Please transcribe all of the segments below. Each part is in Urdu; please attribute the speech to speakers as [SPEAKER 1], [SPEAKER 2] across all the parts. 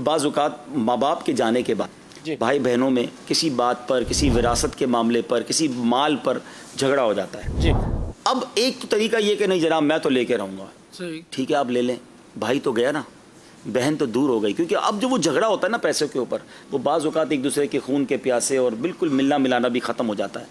[SPEAKER 1] بعض اوقات ماں باپ کے جانے کے بعد بھائی بہنوں میں کسی بات پر، کسی وراثت کے معاملے پر، کسی مال پر جھگڑا ہو جاتا ہے. اب ایک تو طریقہ یہ کہ نہیں جناب میں تو لے کے رہوں گا، ٹھیک ہے آپ لے لیں، بھائی تو گیا نا، بہن تو دور ہو گئی. کیونکہ اب جو وہ جھگڑا ہوتا ہے نا پیسوں کے اوپر، وہ بعض اوقات ایک دوسرے کے خون کے پیاسے اور بالکل ملنا ملانا بھی ختم ہو جاتا ہے.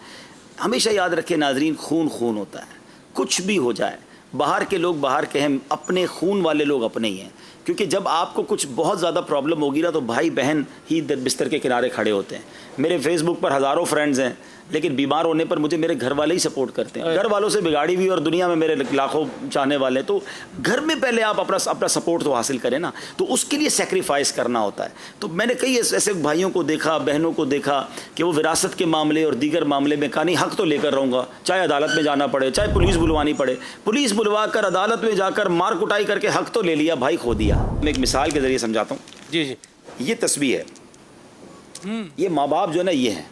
[SPEAKER 1] ہمیشہ یاد رکھیں ناظرین، خون خون ہوتا ہے، کچھ بھی ہو جائے، باہر کے لوگ باہر کے ہیں، اپنے خون والے لوگ اپنے ہی ہیں. کیونکہ جب آپ کو کچھ بہت زیادہ پرابلم ہوگی نا تو بھائی بہن ہی بستر کے کنارے کھڑے ہوتے ہیں. میرے فیس بک پر ہزاروں فرینڈز ہیں، لیکن بیمار ہونے پر مجھے میرے گھر والے ہی سپورٹ کرتے ہیں. گھر والوں سے بگاڑی ہوئی اور دنیا میں میرے لاکھوں چاہنے والے ہیں. تو گھر میں پہلے آپ اپنا سپورٹ تو حاصل کریں نا، تو اس کے لیے سیکریفائس کرنا ہوتا ہے. تو میں نے کئی ایسے بھائیوں کو دیکھا، بہنوں کو دیکھا کہ وہ وراثت کے معاملے اور دیگر معاملے میں کہا نہیں حق تو لے کر رہوں گا، چاہے عدالت میں جانا پڑے، چاہے پولیس بلوانی پڑے. پولیس بلوا کر عدالت میں جا کر مار کٹائی کر کے حق تو لے لیا، بھائی کھو دیا. میں ایک مثال کے ذریعے سمجھاتا ہوں.
[SPEAKER 2] جی
[SPEAKER 1] یہ تصویر ہے، یہ ماں باپ جو ہے نا یہ ہیں،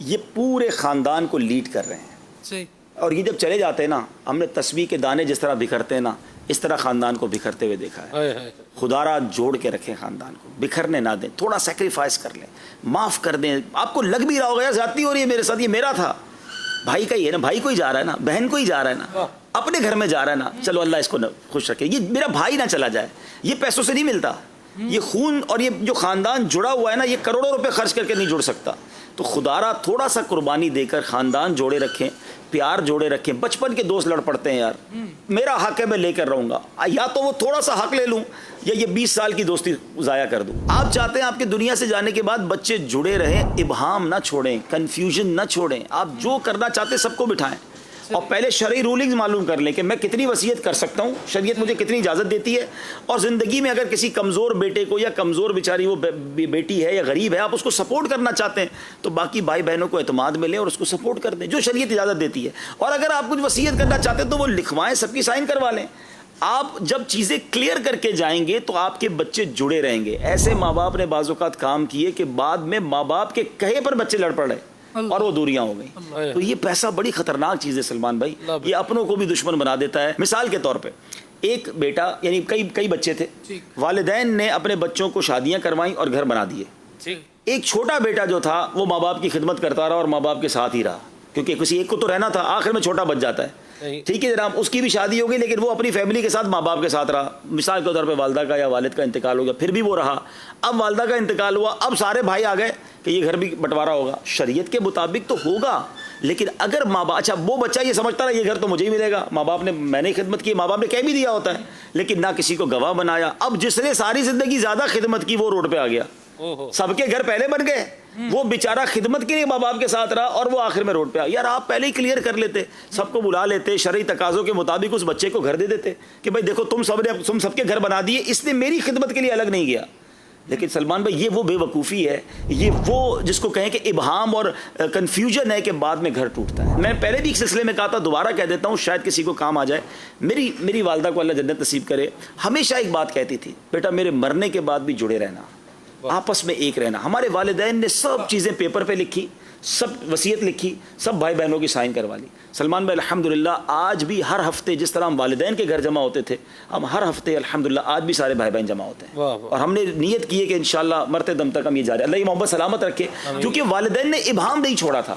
[SPEAKER 1] یہ پورے خاندان کو لیڈ کر رہے ہیں. اور یہ جب چلے جاتے ہیں نا، ہم نے تسبیح کے دانے جس طرح بکھرتے ہیں نا، اس طرح خاندان کو بکھرتے ہوئے دیکھا ہے. خدا را جوڑ کے رکھیں خاندان کو، بکھرنے نہ دیں، تھوڑا سیکریفائس کر لیں، معاف کر دیں. آپ کو لگ بھی رہا ہوگا یار زیادتی ہو رہی ہے میرے ساتھ، یہ میرا تھا، بھائی کا ہی ہے نا، بھائی کو ہی جا رہا ہے نا، بہن کو ہی جا رہا ہے نا، اپنے گھر میں جا رہا ہے نا، چلو اللہ اس کو خوش رکھے. یہ میرا بھائی نہ چلا جائے، یہ پیسوں سے نہیں ملتا، یہ خون اور یہ جو خاندان جڑا ہوا ہے نا، یہ کروڑوں روپے خرچ کر کے نہیں جڑ سکتا. تو خدا را تھوڑا سا قربانی دے کر خاندان جوڑے رکھیں، پیار جوڑے رکھیں. بچپن کے دوست لڑ پڑتے ہیں یار، میرا حق ہے میں لے کر رہوں گا، یا تو وہ تھوڑا سا حق لے لوں یا یہ 20 سال کی دوستی ضائع کر دوں. آپ چاہتے ہیں آپ کے دنیا سے جانے کے بعد بچے جڑے رہیں، ابہام نہ چھوڑیں، کنفیوژن نہ چھوڑیں. آپ جو کرنا چاہتے سب کو بٹھائیں اور پہلے شرعی رولنگز معلوم کر لیں کہ میں کتنی وصیت کر سکتا ہوں، شریعت مجھے کتنی اجازت دیتی ہے. اور زندگی میں اگر کسی کمزور بیٹے کو یا کمزور بیچاری وہ بیٹی ہے یا غریب ہے، آپ اس کو سپورٹ کرنا چاہتے ہیں تو باقی بھائی بہنوں کو اعتماد میں لیں اور اس کو سپورٹ کر دیں جو شریعت اجازت دیتی ہے. اور اگر آپ کچھ وصیت کرنا چاہتے ہیں تو وہ لکھوائیں، سب کی سائن کروا لیں. آپ جب چیزیں کلیئر کر کے جائیں گے تو آپ کے بچے جڑے رہیں گے. ایسے ماں باپ نے بعض اوقات کام کیے کہ بعد میں ماں باپ کے کہے پر بچے لڑ پڑے اور وہ دوریاں ہو گئیں. تو یہ پیسہ بڑی خطرناک چیز ہے سلمان بھائی، یہ اپنوں کو بھی دشمن بنا دیتا ہے. مثال کے طور پہ ایک بیٹا، یعنی کئی بچے تھے، والدین نے اپنے بچوں کو شادیاں کروائیں اور گھر بنا دیے. ایک چھوٹا بیٹا جو تھا وہ ماں باپ کی خدمت کرتا رہا اور ماں باپ کے ساتھ ہی رہا، کیونکہ کسی ایک کو تو رہنا تھا، آخر میں چھوٹا بچ جاتا ہے. ٹھیک ہے جناب، اس کی بھی شادی ہو گئی لیکن وہ اپنی فیملی کے ساتھ ماں باپ کے ساتھ رہا. مثال کے طور پہ والدہ کا یا والد کا انتقال ہو گیا، پھر بھی وہ رہا. اب والدہ کا انتقال ہوا، اب سارے بھائی آ گئے کہ یہ گھر بھی بٹوارا ہوگا. شریعت کے مطابق تو ہوگا، لیکن اگر ماں باپ، اچھا وہ بچہ یہ سمجھتا رہا یہ گھر تو مجھے ہی ملے گا، ماں باپ نے، میں نے خدمت کی، ماں باپ نے کہہ بھی دیا ہوتا ہے، لیکن نہ کسی کو گواہ بنایا. اب جس نے ساری زندگی زیادہ خدمت کی وہ روڈ پہ آ گیا. سب کے گھر پہلے بن گئے، وہ بیچارہ خدمت کے لیے ماں باپ کے ساتھ رہا اور وہ آخر میں روڈ پہ آ. یار آپ پہلے ہی کلیئر کر لیتے، سب کو بلا لیتے، شرعی تقاضوں کے مطابق اس بچے کو گھر دے دیتے کہ بھائی دیکھو تم سب کے گھر بنا دیے، اس نے میری خدمت کے لیے الگ نہیں گیا. لیکن سلمان بھائی یہ وہ بے وقوفی ہے، یہ وہ جس کو کہیں کہ ابہام اور کنفیوژن ہے کہ بعد میں گھر ٹوٹتا ہے. میں پہلے بھی ایک سلسلے میں کہا تھا، دوبارہ کہہ دیتا ہوں شاید کسی کو کام آ جائے. میری والدہ کو اللہ جنت نصیب کرے، ہمیشہ ایک بات کہتی تھی، بیٹا میرے مرنے کے بعد بھی جڑے رہنا، آپس میں ایک رہنا. ہمارے والدین نے سب چیزیں پیپر پہ لکھی، سب وصیت لکھی، سب بھائی بہنوں کی سائن کروا لی. سلمان بھائی الحمدللہ آج بھی ہر ہفتے جس طرح ہم والدین کے گھر جمع ہوتے تھے، ہم ہر ہفتے الحمدللہ آج بھی سارے بھائی بہن جمع ہوتے ہیں. اور ہم نے نیت کی ہے کہ انشاءاللہ مرتے دم تک ہم یہ جاری، اللہ یہ محبت سلامت رکھے، کیونکہ والدین نے ابہام نہیں چھوڑا تھا،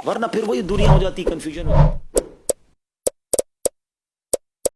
[SPEAKER 1] ورنہ پھر وہی دوریاں ہو جاتی، کنفیوژن ہو جاتی.